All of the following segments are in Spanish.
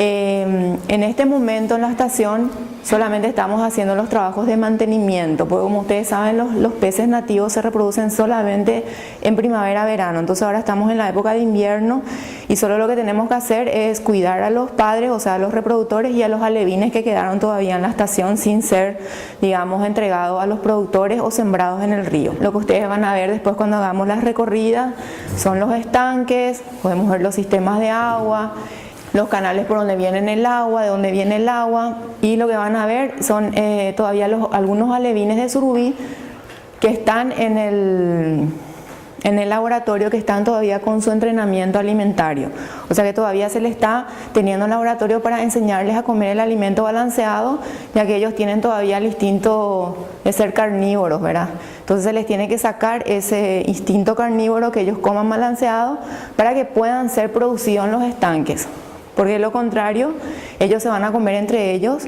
En este momento en la estación solamente estamos haciendo los trabajos de mantenimiento, porque como ustedes saben los peces nativos se reproducen solamente en primavera-verano, entonces ahora estamos en la época de invierno y solo lo que tenemos que hacer es cuidar a los padres, o sea a los reproductores y a los alevines que quedaron todavía en la estación sin ser, digamos, entregados a los productores o sembrados en el río. Lo que ustedes van a ver después cuando hagamos las recorridas son los estanques, podemos ver los sistemas de agua, los canales por donde viene el agua, de donde viene el agua, y lo que van a ver son todavía algunos alevines de surubí que están en el laboratorio, que están todavía con su entrenamiento alimentario. O sea que todavía se les está teniendo un laboratorio para enseñarles a comer el alimento balanceado, ya que ellos tienen todavía el instinto de ser carnívoros, ¿verdad? Entonces se les tiene que sacar ese instinto carnívoro, que ellos coman balanceado, para que puedan ser producidos en los estanques. Porque de lo contrario, ellos se van a comer entre ellos,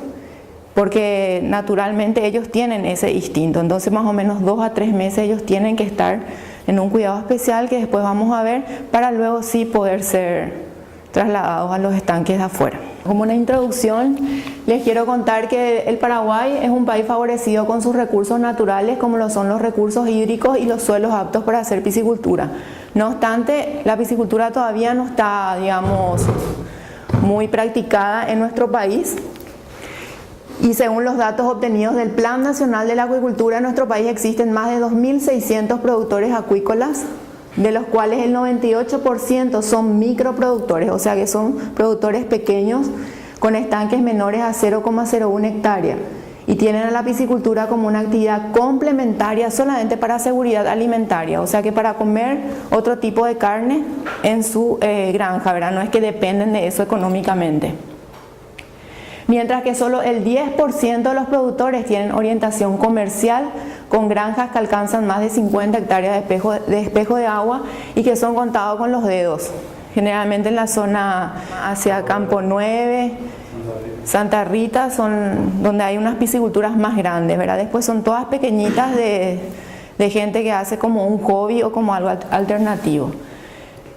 porque naturalmente ellos tienen ese instinto. Entonces más o menos 2 a 3 meses ellos tienen que estar en un cuidado especial que después vamos a ver, para luego sí poder ser trasladados a los estanques de afuera. Como una introducción, les quiero contar que el Paraguay es un país favorecido con sus recursos naturales, como lo son los recursos hídricos y los suelos aptos para hacer piscicultura. No obstante, la piscicultura todavía no está, digamos, muy practicada en nuestro país, y según los datos obtenidos del Plan Nacional de la Acuicultura, en nuestro país existen más de 2.600 productores acuícolas, de los cuales el 98% son microproductores, o sea que son productores pequeños con estanques menores a 0,01 hectárea, y tienen a la piscicultura como una actividad complementaria solamente para seguridad alimentaria, o sea que para comer otro tipo de carne en su granja, ¿verdad? No es que dependen de eso económicamente. Mientras que solo el 10% de los productores tienen orientación comercial, con granjas que alcanzan más de 50 hectáreas de espejo de agua y que son contados con los dedos, generalmente en la zona hacia Campo 9, Santa Rita, son donde hay unas pisciculturas más grandes, ¿verdad? Después son todas pequeñitas de gente que hace como un hobby o como algo alternativo.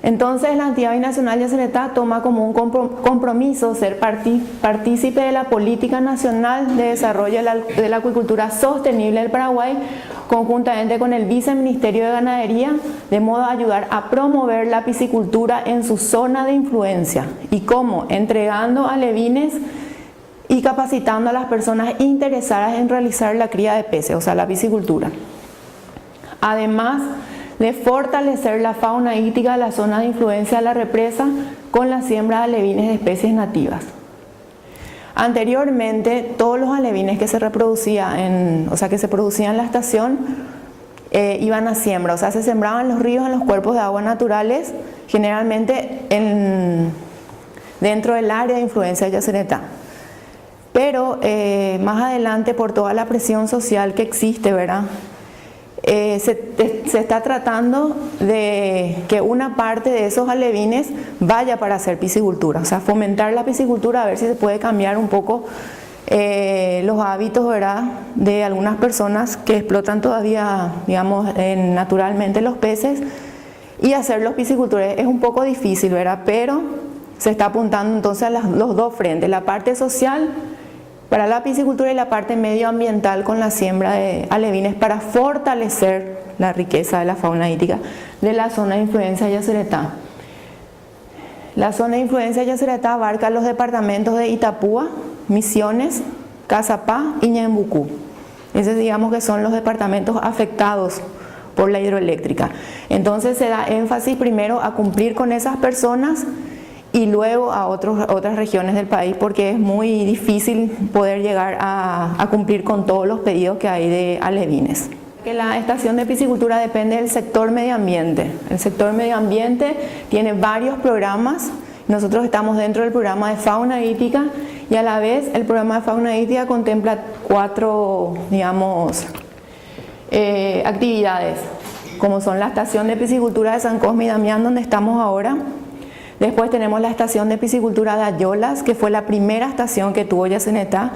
Entonces la entidad binacional Yacyretá toma como un compromiso ser partícipe de la Política Nacional de Desarrollo de la Acuicultura Sostenible del Paraguay, conjuntamente con el Viceministerio de Ganadería, de modo a ayudar a promover la piscicultura en su zona de influencia. ¿Y cómo? Entregando alevines y capacitando a las personas interesadas en realizar la cría de peces, o sea, la piscicultura. Además de fortalecer la fauna hídrica de la zona de influencia de la represa con la siembra de alevines de especies nativas. Anteriormente, todos los alevines que se reproducían, que se producían en la estación, iban a siembra, o sea, se sembraban en los ríos, en los cuerpos de agua naturales, generalmente dentro del área de influencia de Yacyretá. Pero más adelante, por toda la presión social que existe, ¿verdad? Se está tratando de que una parte de esos alevines vaya para hacer piscicultura, o sea, fomentar la piscicultura, a ver si se puede cambiar un poco los hábitos, ¿verdad?, de algunas personas que explotan todavía, digamos, naturalmente los peces, y hacerlos piscicultores. Es un poco difícil, ¿verdad?, pero se está apuntando entonces a los dos frentes, la parte social para la piscicultura y la parte medioambiental con la siembra de alevines, para fortalecer la riqueza de la fauna hídrica de la zona de influencia de Yacyretá. La zona de influencia de Yacyretá abarca los departamentos de Itapúa, Misiones, Cazapá y Ñembucú. Esos, digamos, que son los departamentos afectados por la hidroeléctrica. Entonces se da énfasis primero a cumplir con esas personas y luego a otras regiones del país, porque es muy difícil poder llegar a cumplir con todos los pedidos que hay de alevines. Que la estación de piscicultura depende del sector medio ambiente. El sector medio ambiente tiene varios programas. Nosotros estamos dentro del programa de fauna hídrica, y a la vez el programa de fauna hídrica contempla 4, digamos, actividades, como son la estación de piscicultura de San Cosme y Damián, donde estamos ahora. Después tenemos la estación de piscicultura de Ayolas, que fue la primera estación que tuvo Yacyretá.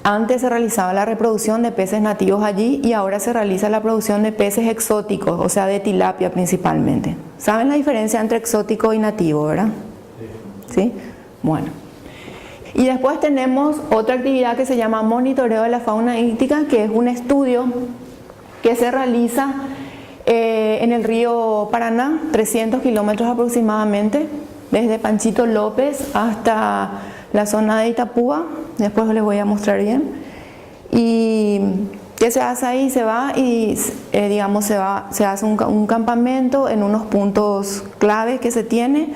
Antes se realizaba la reproducción de peces nativos allí, y ahora se realiza la producción de peces exóticos, o sea, de tilapia principalmente. ¿Saben la diferencia entre exótico y nativo, verdad? ¿Sí? Bueno, y después tenemos otra actividad que se llama monitoreo de la fauna íctica, que es un estudio que se realiza en el río Paraná, 300 kilómetros aproximadamente, desde Panchito López hasta la zona de Itapúa. Después les voy a mostrar bien. Y ¿qué se hace ahí? Se va y digamos se hace un campamento en unos puntos claves que se tiene.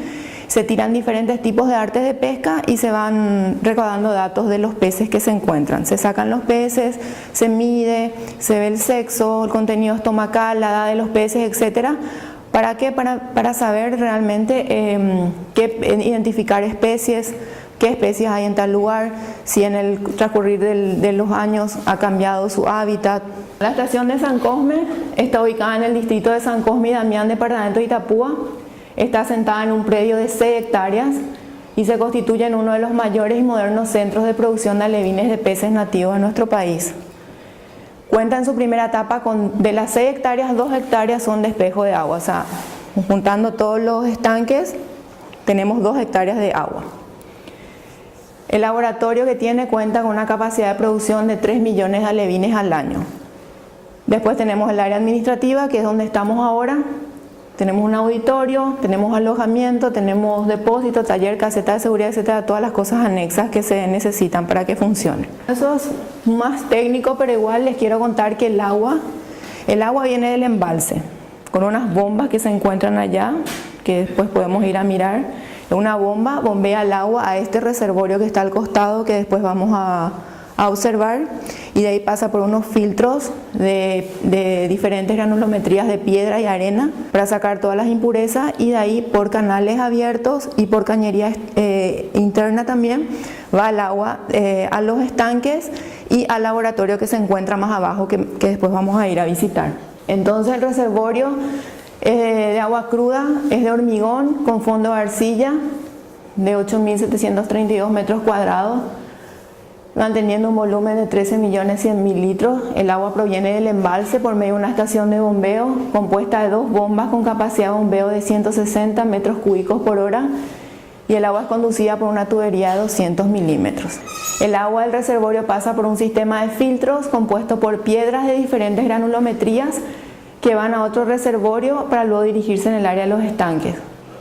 Se tiran diferentes tipos de artes de pesca y se van recaudando datos de los peces que se encuentran. Se sacan los peces, se mide, se ve el sexo, el contenido estomacal, la edad de los peces, etc. ¿Para qué? Para saber realmente identificar especies, qué especies hay en tal lugar, si en el transcurrir de los años ha cambiado su hábitat. La estación de San Cosme está ubicada en el distrito de San Cosme y Damián, departamento de Itapúa. Está asentada en un predio de 6 hectáreas y se constituye en uno de los mayores y modernos centros de producción de alevines de peces nativos de nuestro país. Cuenta en su primera etapa de las 6 hectáreas, 2 hectáreas son de espejo de agua. O sea, juntando todos los estanques, tenemos 2 hectáreas de agua. El laboratorio que tiene cuenta con una capacidad de producción de 3 millones de alevines al año. Después tenemos el área administrativa, que es donde estamos ahora. Tenemos un auditorio, tenemos alojamiento, tenemos depósito, taller, caseta de seguridad, etcétera, todas las cosas anexas que se necesitan para que funcione. Eso es más técnico, pero igual les quiero contar que el agua viene del embalse, con unas bombas que se encuentran allá, que después podemos ir a mirar. Una bomba bombea el agua a este reservorio que está al costado, que después vamos a observar, y de ahí pasa por unos filtros de diferentes granulometrías de piedra y arena para sacar todas las impurezas, y de ahí por canales abiertos y por cañería interna también va el agua a los estanques y al laboratorio que se encuentra más abajo, que después vamos a ir a visitar. Entonces el reservorio de agua cruda es de hormigón con fondo de arcilla de 8.732 metros cuadrados, manteniendo un volumen de 13.100.000 litros. El agua proviene del embalse por medio de una estación de bombeo compuesta de 2 bombas con capacidad de bombeo de 160 metros cúbicos por hora, y el agua es conducida por una tubería de 200 milímetros. El agua del reservorio pasa por un sistema de filtros compuesto por piedras de diferentes granulometrías que van a otro reservorio para luego dirigirse en el área de los estanques.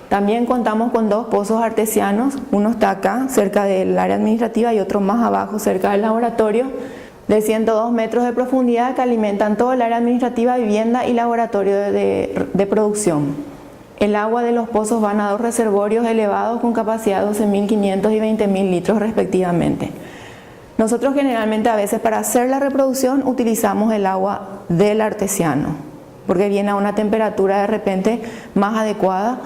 También contamos con 2 pozos artesianos, uno está acá cerca del área administrativa y otro más abajo cerca del laboratorio, de 102 metros de profundidad, que alimentan todo el área administrativa, vivienda y laboratorio de producción. El agua de los pozos van a 2 reservorios elevados con capacidad de 12.500 y 20.000 litros respectivamente. Nosotros generalmente a veces para hacer la reproducción utilizamos el agua del artesiano, porque viene a una temperatura de repente más adecuada.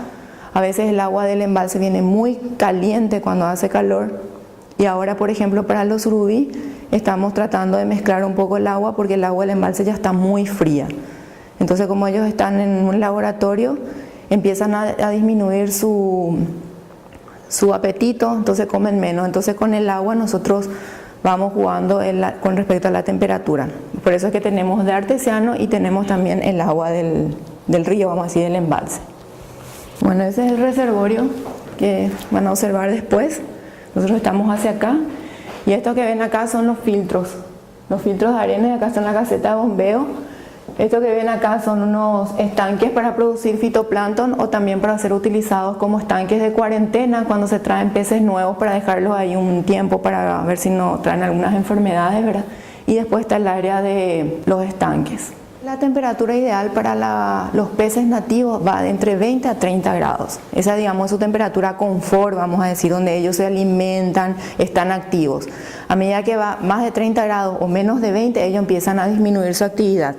A veces el agua del embalse viene muy caliente cuando hace calor, y ahora, por ejemplo, para los surubí estamos tratando de mezclar un poco el agua porque el agua del embalse ya está muy fría. Entonces, como ellos están en un laboratorio, empiezan a disminuir su apetito, entonces comen menos. Entonces con el agua nosotros vamos jugando con respecto a la temperatura. Por eso es que tenemos de artesiano y tenemos también el agua del río, vamos a decir, del embalse. Bueno, ese es el reservorio que van a observar después. Nosotros estamos hacia acá, y esto que ven acá son los filtros de arena, y acá está la caseta de bombeo. Esto que ven acá son unos estanques para producir fitoplancton, o también para ser utilizados como estanques de cuarentena cuando se traen peces nuevos, para dejarlos ahí un tiempo para ver si no traen algunas enfermedades, ¿verdad? Y después está el área de los estanques. La temperatura ideal para los peces nativos va de entre 20 a 30 grados. Esa, digamos, es su temperatura confort, vamos a decir, donde ellos se alimentan, están activos. A medida que va más de 30 grados o menos de 20, ellos empiezan a disminuir su actividad.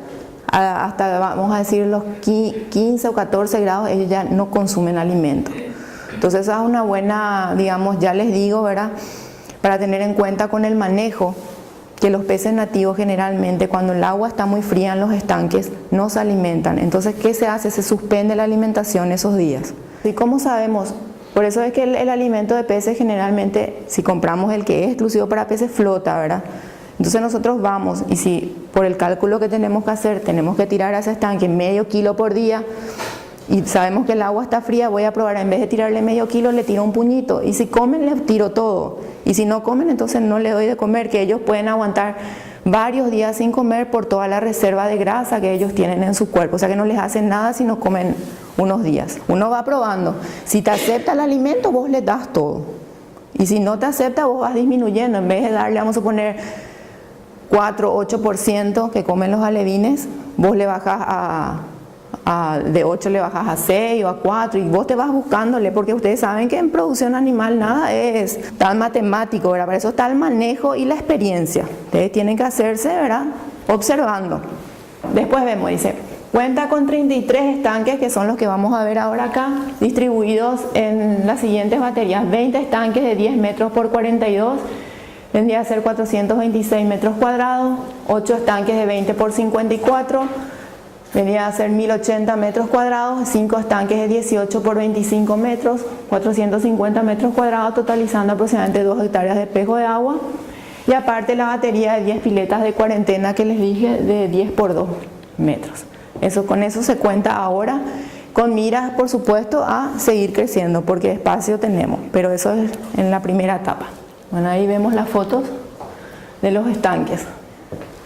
Hasta, vamos a decir, los 15 o 14 grados, ellos ya no consumen alimento. Entonces esa es una buena, digamos, ya les digo, ¿verdad?, para tener en cuenta con el manejo, que los peces nativos generalmente cuando el agua está muy fría en los estanques no se alimentan. Entonces, ¿qué se hace? Se suspende la alimentación esos días. ¿Y cómo sabemos? Por eso es que el alimento de peces generalmente, si compramos el que es exclusivo para peces, flota, ¿verdad? Entonces nosotros vamos, y si por el cálculo que tenemos que hacer tenemos que tirar a ese estanque medio kilo por día, y sabemos que el agua está fría, voy a probar, en vez de tirarle medio kilo, le tiro un puñito. Y si comen, les tiro todo. Y si no comen, entonces no les doy de comer, que ellos pueden aguantar varios días sin comer por toda la reserva de grasa que ellos tienen en su cuerpo. O sea que no les hacen nada si no comen unos días. Uno va probando. Si te acepta el alimento, vos le das todo. Y si no te acepta, vos vas disminuyendo. En vez de darle, vamos a poner 4, 8% que comen los alevines, vos le bajas de 8 le bajas a 6 o a 4 y vos te vas buscándole, porque ustedes saben que en producción animal nada es tan matemático, ¿verdad? Para eso está el manejo y la experiencia. Ustedes tienen que hacerse, ¿verdad?, observando. Después vemos, dice, cuenta con 33 estanques, que son los que vamos a ver ahora acá, distribuidos en las siguientes baterías. 20 estanques de 10 metros por 42, vendría a ser 426 metros cuadrados. 8 estanques de 20 por 54, vendría a ser 1080 metros cuadrados. 5 estanques de 18 por 25 metros, 450 metros cuadrados, totalizando aproximadamente 2 hectáreas de espejo de agua. Y aparte la batería de 10 piletas de cuarentena que les dije, de 10 por 2 metros. Con eso se cuenta ahora, con miras por supuesto a seguir creciendo, porque espacio tenemos, pero eso es en la primera etapa. Bueno, ahí vemos las fotos de los estanques.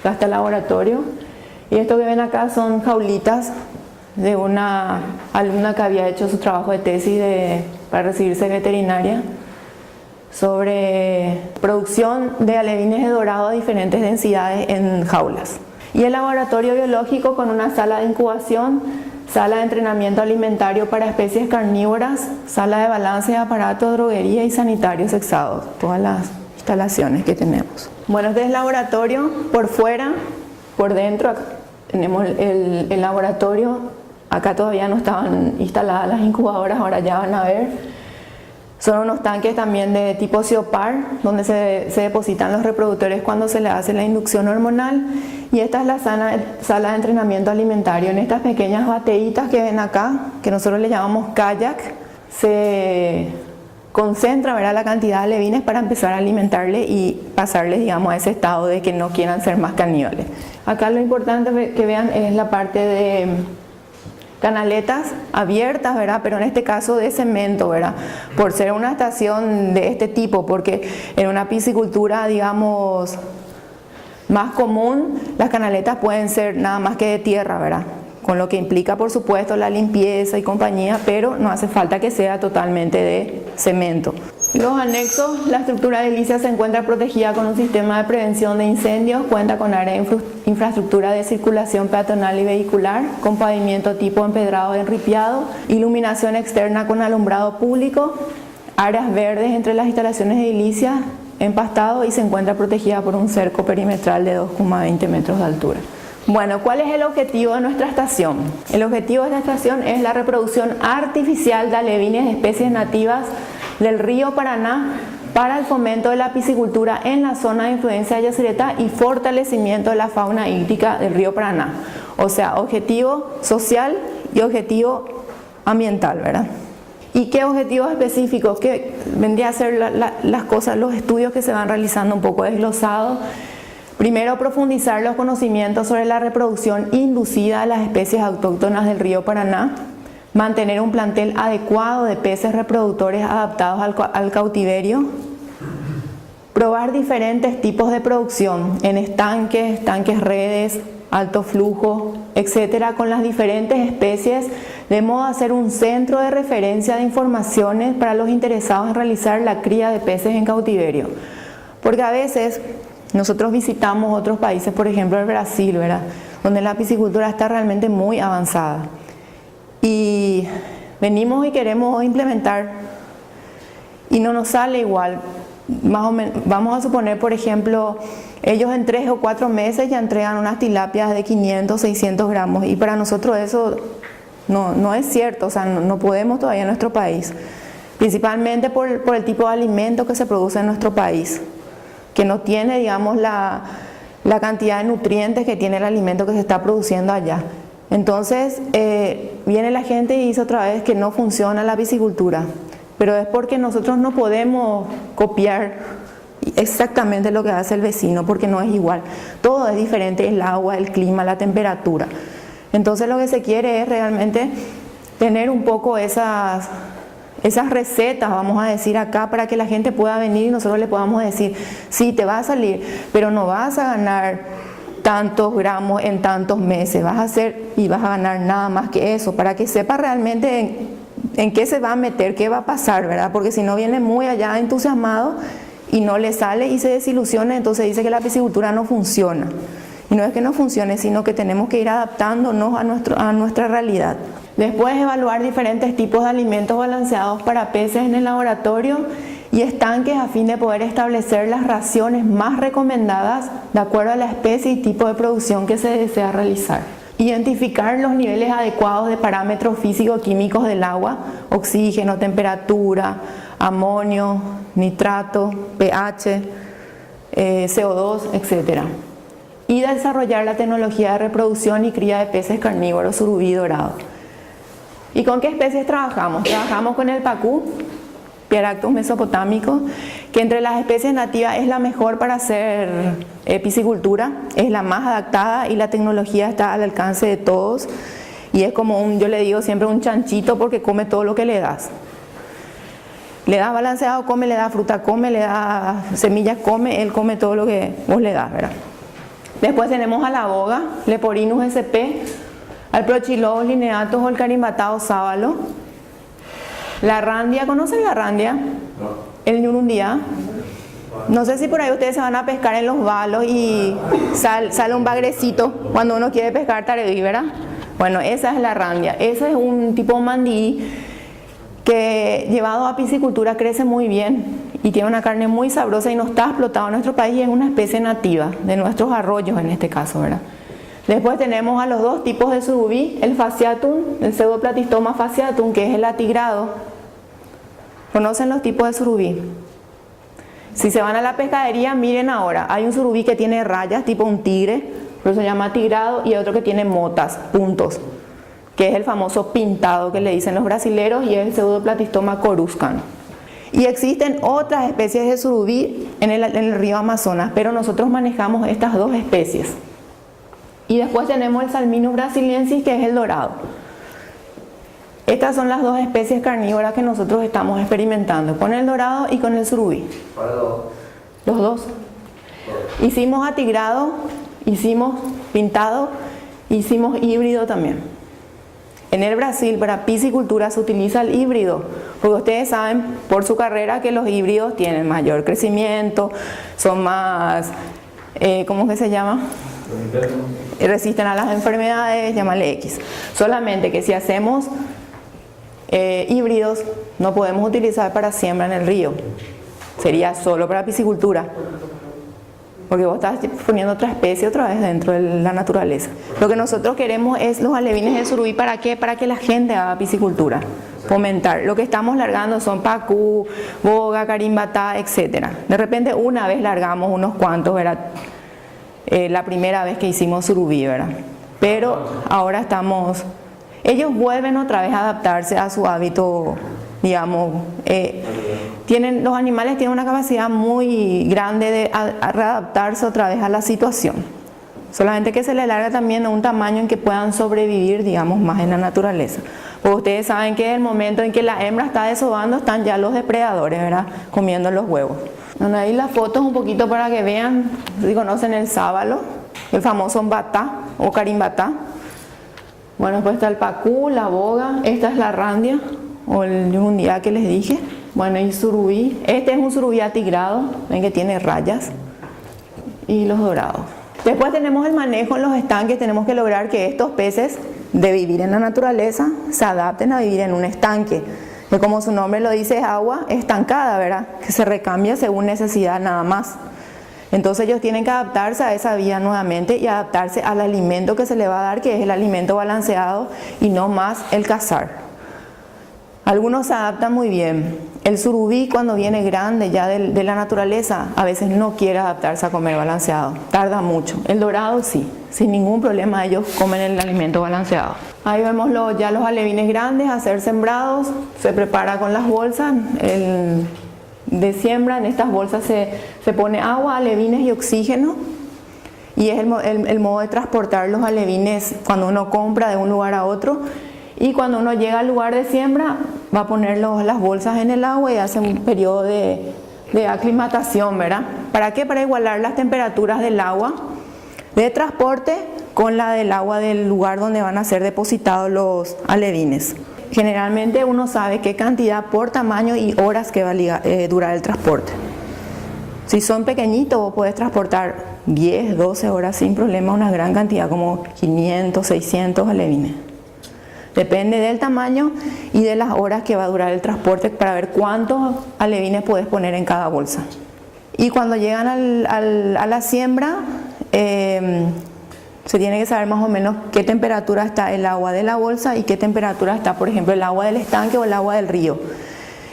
Acá está el laboratorio. Y esto que ven acá son jaulitas de una alumna que había hecho su trabajo de tesis para recibirse veterinaria sobre producción de alevines de dorado a diferentes densidades en jaulas. Y el laboratorio biológico con una sala de incubación, sala de entrenamiento alimentario para especies carnívoras, sala de balance de aparatos, droguería y sanitarios sexados, todas las instalaciones que tenemos. Bueno, este es el laboratorio por fuera, por dentro. Acá tenemos el laboratorio. Acá todavía no estaban instaladas las incubadoras, ahora ya van a ver. Son unos tanques también de tipo CIOPAR, donde se depositan los reproductores cuando se le hace la inducción hormonal. Y esta es la sala de entrenamiento alimentario. En estas pequeñas bateítas que ven acá, que nosotros le llamamos kayak, se concentra, ¿verdad?, la cantidad de alevines para empezar a alimentarle y pasarles, digamos, a ese estado de que no quieran ser más caníbales. Acá lo importante que vean es la parte de canaletas abiertas, ¿verdad?, pero en este caso de cemento, ¿verdad?, por ser una estación de este tipo, porque en una piscicultura, digamos, más común, las canaletas pueden ser nada más que de tierra, ¿verdad?, con lo que implica por supuesto la limpieza y compañía, pero no hace falta que sea totalmente de cemento. Los anexos, la estructura edilicia se encuentra protegida con un sistema de prevención de incendios, cuenta con área de infraestructura de circulación peatonal y vehicular, con pavimento tipo empedrado enripiado, iluminación externa con alumbrado público, áreas verdes entre las instalaciones edilicias, empastado, y se encuentra protegida por un cerco perimetral de 2,20 metros de altura. Bueno, ¿cuál es el objetivo de nuestra estación? El objetivo de esta estación es la reproducción artificial de alevines de especies nativas del río Paraná para el fomento de la piscicultura en la zona de influencia de Yacyretá y fortalecimiento de la fauna hídrica del río Paraná. O sea, objetivo social y objetivo ambiental, ¿verdad? ¿Y qué objetivos específicos? ¿Qué vendría a ser las cosas, los estudios que se van realizando un poco desglosados? Primero, profundizar los conocimientos sobre la reproducción inducida de las especies autóctonas del río Paraná, mantener un plantel adecuado de peces reproductores adaptados al cautiverio, probar diferentes tipos de producción en estanques, tanques redes, alto flujo, etcétera, con las diferentes especies, de modo a hacer un centro de referencia de informaciones para los interesados en realizar la cría de peces en cautiverio. Porque a veces nosotros visitamos otros países, por ejemplo el Brasil, ¿verdad?, donde la piscicultura está realmente muy avanzada. Y venimos y queremos implementar y no nos sale igual. Más o menos, vamos a suponer, por ejemplo, ellos en 3 o 4 meses ya entregan unas tilapias de 500, 600 gramos, y para nosotros eso no es cierto. O sea, no podemos todavía en nuestro país, principalmente por el tipo de alimento que se produce en nuestro país, que no tiene, digamos, la cantidad de nutrientes que tiene el alimento que se está produciendo allá. Entonces viene la gente y dice otra vez que no funciona la piscicultura, pero es porque nosotros no podemos copiar exactamente lo que hace el vecino, porque no es igual. Todo es diferente: el agua, el clima, la temperatura. Entonces lo que se quiere es realmente tener un poco esas recetas, vamos a decir acá, para que la gente pueda venir y nosotros le podamos decir, sí, te va a salir, pero no vas a ganar tantos gramos en tantos meses, vas a hacer y vas a ganar nada más que eso, para que sepa realmente en qué se va a meter, qué va a pasar, ¿verdad? Porque si no viene muy allá entusiasmado y no le sale y se desilusiona, entonces dice que la piscicultura no funciona. Y no es que no funcione, sino que tenemos que ir adaptándonos a nuestra realidad. Después, evaluar diferentes tipos de alimentos balanceados para peces en el laboratorio y estanques a fin de poder establecer las raciones más recomendadas de acuerdo a la especie y tipo de producción que se desea realizar. Identificar los niveles adecuados de parámetros físico-químicos del agua, oxígeno, temperatura, amonio, nitrato, pH, CO2, etc. Y desarrollar la tecnología de reproducción y cría de peces carnívoros surubí dorado. ¿Y con qué especies trabajamos? Trabajamos con el pacú, Pieractus mesopotámico, que entre las especies nativas es la mejor para hacer piscicultura, es la más adaptada y la tecnología está al alcance de todos. Y es como yo le digo siempre un chanchito porque come todo lo que le das. Le das balanceado, come, le das fruta, come, le das semillas, come, él come todo lo que vos le das, ¿verdad? Después tenemos a la boga, Leporinus sp, al Prochilobos lineatus o el carimbatao sábalo. La randia, ¿conocen la randia? No. El ñurundia. No sé si por ahí ustedes se van a pescar en los balos y sale un bagrecito cuando uno quiere pescar taredí, ¿verdad? Bueno, esa es la randia. Ese es un tipo mandí que llevado a piscicultura crece muy bien y tiene una carne muy sabrosa y no está explotado en nuestro país y es una especie nativa de nuestros arroyos en este caso, ¿verdad? Después tenemos a los dos tipos de surubí, el fasciatum, el Pseudoplatystoma fasciatum, que es el atigrado. ¿Conocen los tipos de surubí? Si se van a la pescadería, miren ahora, hay un surubí que tiene rayas tipo un tigre, por eso se llama atigrado, y otro que tiene motas, puntos, que es el famoso pintado que le dicen los brasileros y es el Pseudoplatystoma coruscans. Y existen otras especies de surubí en el río Amazonas, pero nosotros manejamos estas dos especies. Y después tenemos el Salminus brasiliensis, que es el dorado. Estas son las dos especies carnívoras que nosotros estamos experimentando, con el dorado y con el surubí. Los dos. Hicimos atigrado, hicimos pintado, hicimos híbrido también. En el Brasil, para piscicultura se utiliza el híbrido, porque ustedes saben por su carrera que los híbridos tienen mayor crecimiento, son más, ¿cómo que se llama? Resisten a las enfermedades, llámale X. Solamente que si hacemos híbridos, no podemos utilizar para siembra en el río. Sería solo para piscicultura. Porque vos estás poniendo otra especie otra vez dentro de la naturaleza. Lo que nosotros queremos es los alevines de surubí. ¿Para qué? Para que la gente haga piscicultura. Fomentar. Lo que estamos largando son pacú, boga, carimbatá, etc. De repente una vez largamos unos cuantos, ¿verdad? La primera vez que hicimos surubí, ¿verdad? Pero ahora ellos vuelven otra vez a adaptarse a su hábito, digamos. Los animales tienen una capacidad muy grande de readaptarse otra vez a la situación. Solamente que se les larga también a un tamaño en que puedan sobrevivir, digamos, más en la naturaleza. Porque ustedes saben que en el momento en que la hembra está desovando, están ya los depredadores, ¿verdad? Comiendo los huevos. Bueno, ahí las fotos un poquito para que vean, si conocen el sábalo, el famoso batá o carimbatá. Bueno, después está el pacú, la boga, esta es la randia o el yundia que les dije. Bueno, y surubí, este es un surubí atigrado, ven que tiene rayas, y los dorados. Después tenemos el manejo en los estanques, tenemos que lograr que estos peces de vivir en la naturaleza se adapten a vivir en un estanque. Que como su nombre lo dice, es agua estancada, ¿verdad? Que se recambia según necesidad nada más. Entonces ellos tienen que adaptarse a esa vida nuevamente y adaptarse al alimento que se le va a dar, que es el alimento balanceado y no más el cazar. Algunos se adaptan muy bien. El surubí, cuando viene grande ya de la naturaleza, a veces no quiere adaptarse a comer balanceado, tarda mucho. El dorado sí, sin ningún problema ellos comen el alimento balanceado. Ahí vemos ya los alevines grandes a ser sembrados, se prepara con las bolsas de siembra. En estas bolsas se pone agua, alevines y oxígeno, y es el modo de transportar los alevines cuando uno compra de un lugar a otro. Y cuando uno llega al lugar de siembra, va a poner las bolsas en el agua y hace un periodo de aclimatación, ¿verdad? ¿Para qué? Para igualar las temperaturas del agua de transporte con la del agua del lugar donde van a ser depositados los alevines. Generalmente uno sabe qué cantidad por tamaño y horas que va a durar el transporte. Si son pequeñitos, vos podés transportar 10, 12 horas sin problema, una gran cantidad, como 500, 600 alevines. Depende del tamaño y de las horas que va a durar el transporte para ver cuántos alevines podés poner en cada bolsa. Y cuando llegan a la siembra, se tiene que saber más o menos qué temperatura está el agua de la bolsa y qué temperatura está, por ejemplo, el agua del estanque o el agua del río.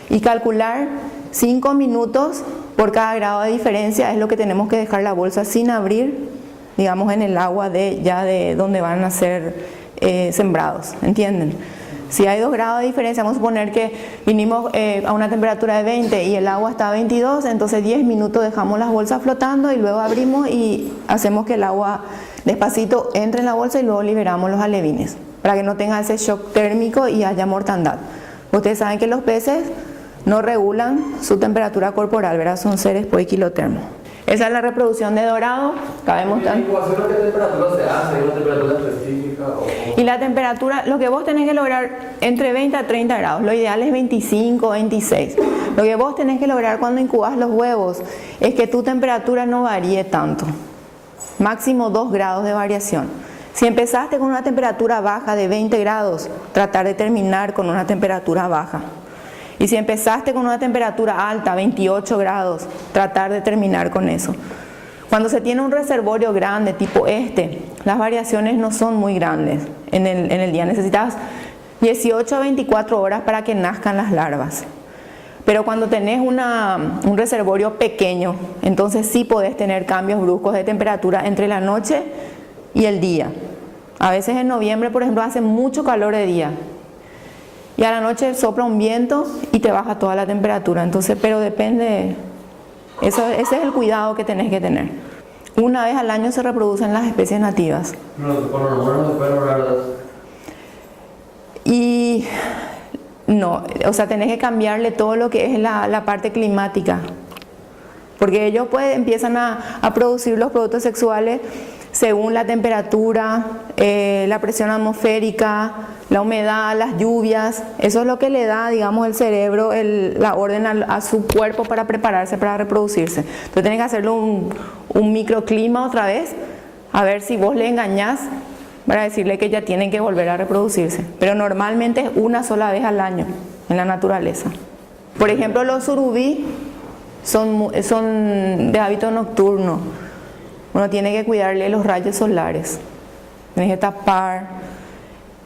Y calcular 5 minutos por cada grado de diferencia es lo que tenemos que dejar la bolsa sin abrir, digamos, en el agua de donde van a ser sembrados, ¿entienden? Si hay 2 grados de diferencia, vamos a suponer que vinimos a una temperatura de 20 y el agua está a 22, entonces 10 minutos dejamos las bolsas flotando y luego abrimos y hacemos que el agua despacito entre en la bolsa y luego liberamos los alevines, para que no tenga ese shock térmico y haya mortandad. Ustedes saben que los peces no regulan su temperatura corporal, ¿verdad? Son seres poiquilotermos. Esa es la reproducción de dorado. Cabemos ¿Qué temperatura se hace? ¿Una temperatura específica? Y la temperatura, lo que vos tenés que lograr entre 20 a 30 grados, lo ideal es 25, 26. Lo que vos tenés que lograr cuando incubás los huevos es que tu temperatura no varíe tanto. Máximo 2 grados de variación. Si empezaste con una temperatura baja de 20 grados, tratar de terminar con una temperatura baja. Y si empezaste con una temperatura alta, 28 grados, tratar de terminar con eso. Cuando se tiene un reservorio grande, tipo las variaciones no son muy grandes en el día. Necesitas 18 a 24 horas para que nazcan las larvas. Pero cuando tenés un reservorio pequeño, entonces sí podés tener cambios bruscos de temperatura entre la noche y el día. A veces en noviembre, por ejemplo, hace mucho calor de día. Y a la noche sopla un viento y te baja toda la temperatura. Entonces, pero depende, ese es el cuidado que tenés que tener. Una vez al año se reproducen las especies nativas. Y no, o sea, tenés que cambiarle todo lo que es la parte climática. Porque ellos empiezan a producir los productos sexuales según la temperatura, la presión atmosférica, la humedad, las lluvias. Eso es lo que le da, digamos, el cerebro, la orden a su cuerpo para prepararse para reproducirse. Entonces tienen que hacerle un microclima otra vez, a ver si vos le engañás para decirle que ya tienen que volver a reproducirse. Pero normalmente es una sola vez al año en la naturaleza. Por ejemplo, los surubí son de hábito nocturno. Uno tiene que cuidarle los rayos solares. Tenés que tapar,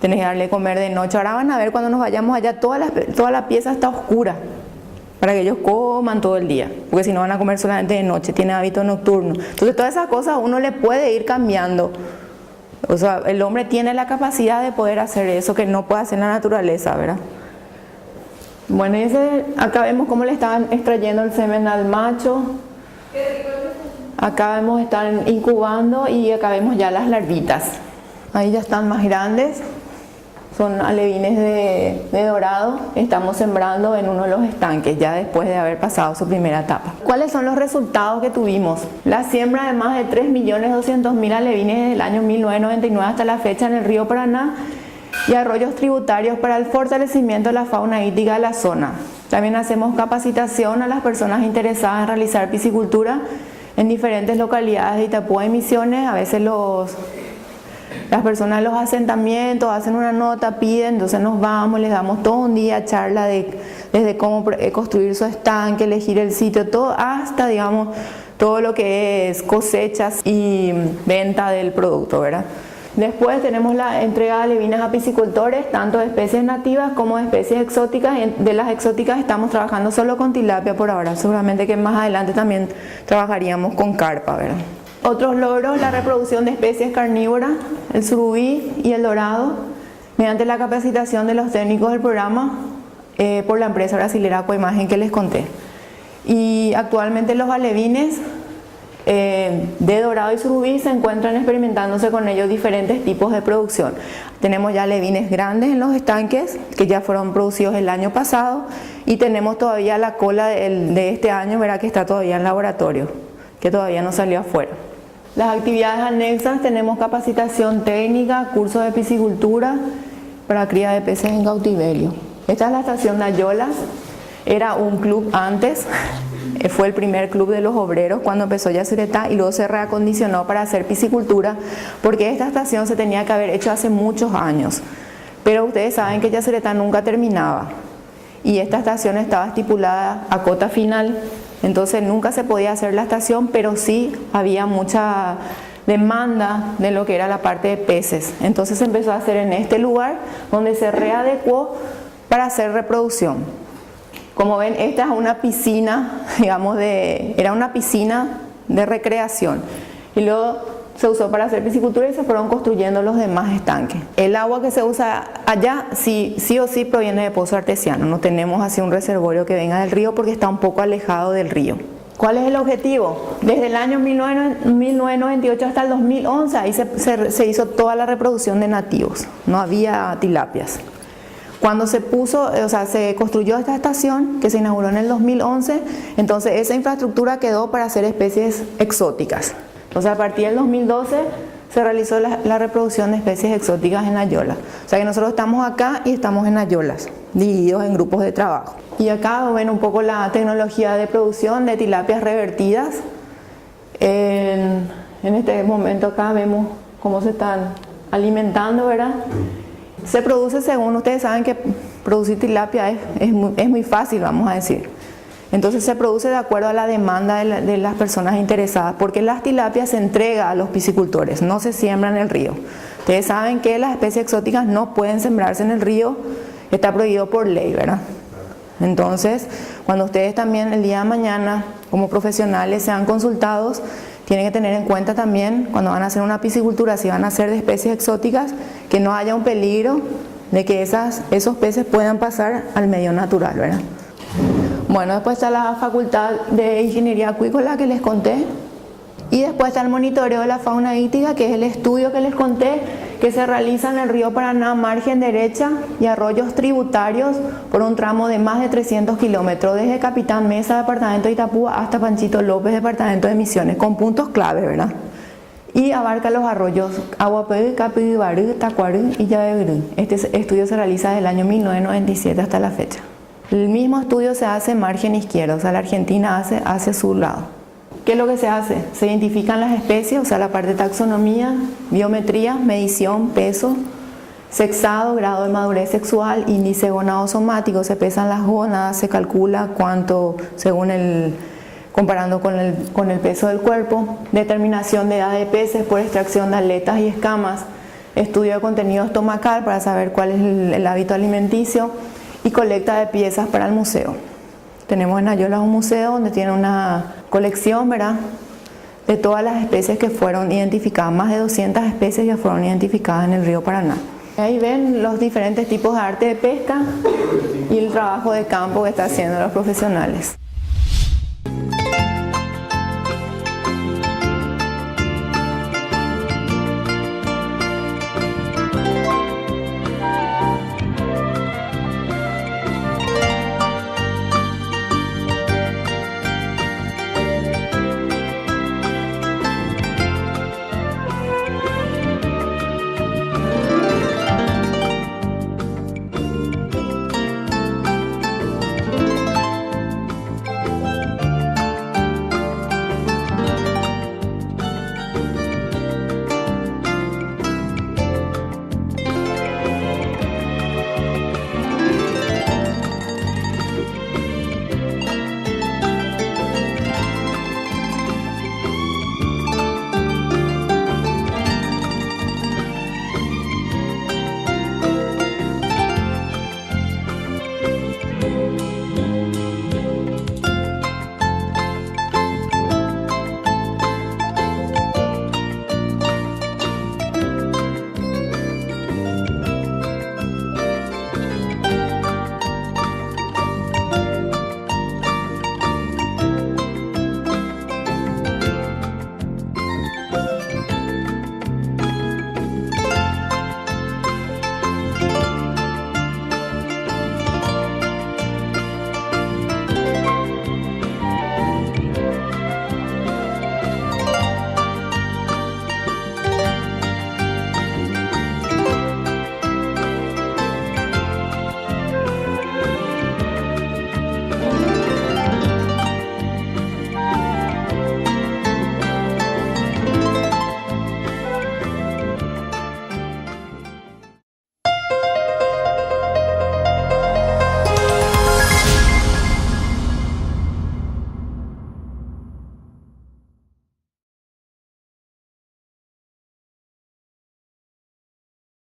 tenés que darle comer de noche. Ahora van a ver cuando nos vayamos allá, toda la pieza está oscura para que ellos coman todo el día, porque si no van a comer solamente de noche, tiene hábito nocturno. Entonces todas esas cosas uno le puede ir cambiando. O sea, el hombre tiene la capacidad de poder hacer eso que no puede hacer la naturaleza, ¿verdad? Bueno, acá vemos cómo le estaban extrayendo el semen al macho. Acá vemos están incubando y acá vemos ya las larvitas. Ahí ya están más grandes. Son alevines de dorado. Estamos sembrando en uno de los estanques ya después de haber pasado su primera etapa. ¿Cuáles son los resultados que tuvimos? La siembra de más de 3.200.000 alevines desde el año 1999 hasta la fecha en el río Paraná y arroyos tributarios para el fortalecimiento de la fauna hídrica de la zona. También hacemos capacitación a las personas interesadas en realizar piscicultura en diferentes localidades de Itapúa y Misiones. A veces las personas de los asentamientos hacen una nota, piden, entonces nos vamos, les damos todo un día charla desde cómo construir su estanque, elegir el sitio, todo hasta, digamos, todo lo que es cosechas y venta del producto, ¿verdad? Después tenemos la entrega de alevines a piscicultores, tanto de especies nativas como de especies exóticas. De las exóticas estamos trabajando solo con tilapia por ahora, seguramente que más adelante también trabajaríamos con carpa, ¿verdad? Otros logros, la reproducción de especies carnívoras, el surubí y el dorado, mediante la capacitación de los técnicos del programa por la empresa brasilera Coimagen que les conté. Y actualmente los alevines de dorado y surubí se encuentran experimentándose con ellos diferentes tipos de producción. Tenemos ya alevines grandes en los estanques que ya fueron producidos el año pasado y tenemos todavía la cola de este año, verá que está todavía en laboratorio, que todavía no salió afuera. Las actividades anexas tenemos capacitación técnica, curso de piscicultura para cría de peces en cautiverio. Esta es la estación de Ayolas, era un club antes, fue el primer club de los obreros cuando empezó Yacyretá y luego se reacondicionó para hacer piscicultura porque esta estación se tenía que haber hecho hace muchos años. Pero ustedes saben que Yacyretá nunca terminaba y esta estación estaba estipulada a cota final, entonces nunca se podía hacer la estación, pero sí había mucha demanda de lo que era la parte de peces. Entonces se empezó a hacer en este lugar donde se readecuó para hacer reproducción. Como ven, esta es una piscina, digamos, era una piscina de recreación y luego se usó para hacer piscicultura y se fueron construyendo los demás estanques. El agua que se usa allá sí o sí proviene de pozo artesiano, no tenemos así un reservorio que venga del río porque está un poco alejado del río. ¿Cuál es el objetivo? Desde el año 1998 hasta el 2011 ahí se hizo toda la reproducción de nativos, no había tilapias. Cuando se construyó esta estación, que se inauguró en el 2011, entonces esa infraestructura quedó para hacer especies exóticas. Entonces a partir del 2012 se realizó la reproducción de especies exóticas en Ayolas. O sea que nosotros estamos acá y estamos en Ayolas, divididos en grupos de trabajo. Y acá ven un poco la tecnología de producción de tilapias revertidas. En este momento acá vemos cómo se están alimentando, ¿verdad? Se produce según, ustedes saben que producir tilapia es muy fácil, vamos a decir. Entonces se produce de acuerdo a la demanda de las personas interesadas, porque las tilapias se entregan a los piscicultores, no se siembran en el río. Ustedes saben que las especies exóticas no pueden sembrarse en el río, está prohibido por ley, ¿verdad? Entonces, cuando ustedes también el día de mañana, como profesionales, sean consultados, tienen que tener en cuenta también, cuando van a hacer una piscicultura, si van a hacer de especies exóticas, que no haya un peligro de que esos peces puedan pasar al medio natural, ¿verdad? Bueno, después está la Facultad de Ingeniería Acuícola que les conté. Y después está el monitoreo de la fauna hídrica, que es el estudio que les conté, que se realiza en el río Paraná, margen derecha y arroyos tributarios por un tramo de más de 300 kilómetros, desde Capitán Mesa, departamento de Itapúa, hasta Panchito López, departamento de Misiones, con puntos clave, ¿verdad? Y abarca los arroyos Aguapé, Capibarú, Tacuarú y Yabegrú. Este estudio se realiza desde el año 1997 hasta la fecha. El mismo estudio se hace en margen izquierdo, o sea, la Argentina hace hacia su lado. ¿Qué es lo que se hace? Se identifican las especies, o sea, la parte de taxonomía, biometría, medición, peso, sexado, grado de madurez sexual, índice gonadosomático, se pesan las gónadas, se calcula cuánto según comparando con el peso del cuerpo, determinación de edad de peces por extracción de aletas y escamas, estudio de contenido estomacal para saber cuál es el hábito alimenticio y colecta de piezas para el museo. Tenemos en Ayolas un museo donde tiene una colección, ¿verdad?, de todas las especies que fueron identificadas. Más de 200 especies ya fueron identificadas en el río Paraná. Ahí ven los diferentes tipos de arte de pesca y el trabajo de campo que están haciendo los profesionales.